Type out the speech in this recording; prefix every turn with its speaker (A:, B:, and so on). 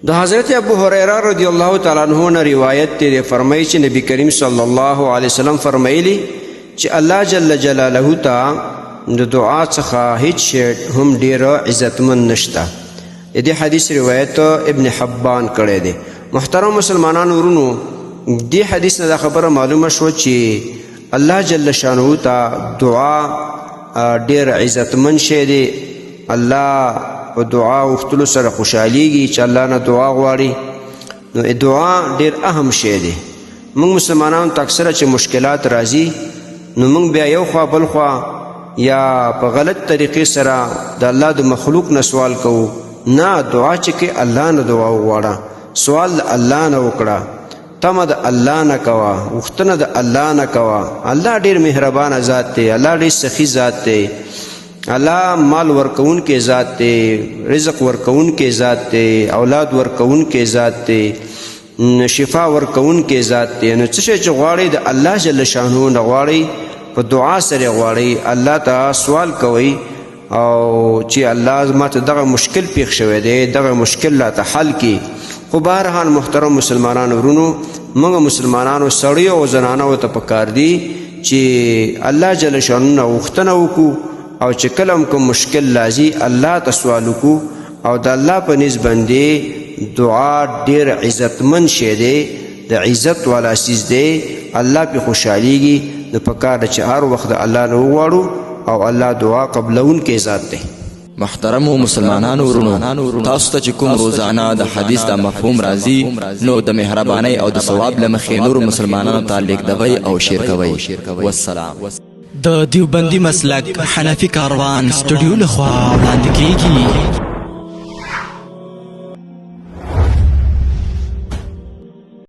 A: د حضرت ابو هريره رضی الله تعالی عنہ نه روایت دی فرمایي چې نبی کریم صلی الله علیه وسلم فرمایلی چې الله جل جلاله ته د دعا څخه هیڅ شی هم ډیره عزتمن نشته. د دې حدیث روایت ابن حبان کړی دی. محترم مسلمانانو ورونو، دې حدیث نه دا خبره معلومه شو چې الله جل شانه ته دعا ډیر عزتمن شی دی. الله په دعا وختلو سره خوشحالیږي چې الله نه دعا غواړي. نو دعا ډیر اهم شی دی. موږ مسلمانانو ته اکثره چې مشکلات راځي نو موږ بیا یو خوا بل خوا یا په غلط طریقې سره د الله د مخلوق نه سوال کوو. نه، دعا چې کې الله نه دعا وغواړه، سوال د الله نه وکړه، تمه د الله نه کوه، غوښتنه د الله نه کوه. الله ډیر مهربانه ذات دی، الله ډیر سخی ذات دی، الله مال ورکون کې ذات دی، رزق ورکون کې ذات دی، اولاد ورکون کې ذات دی، شفا ورکون کې ذات دی. نو څه شی چې غواړي د الله جل شانه نه غواړي، په دعا سره غواړي، الله ته سوال کوي او چې الله ماته دغه مشکل پیښ شوی دی، دغه مشکل لا ته حل کی. خو بهرحال محترم مسلمانانو ورونو، موږ مسلمانانو سړیو او زنانو ته پکار دی چې الله جل شانه نه غوښتنه وکړو او چې کله هم کوم مشکل لازي الله ته سوال وکړو او د الله په نس باندې دعا ډیر عزتمن شی دی، د عزت والا چیز دی. الله په خوشحالیږي. نو پکار ده چې هر وخت د الله نه وغواړو او الله دعا قبلون کې ذات دی.
B: محترمو مسلمانانو ورونو، تاسو ته چې کوم روزانه د حدیث د مفهوم راځي نو د مهربانۍ او د ثواب له مخې نور مسلمانانو ته لیږدوئ او شیر کوئ. والسلام.
C: د دیوبندي مسلک حنفي کاروان سټوډیو لخوا وړاندې کیږي.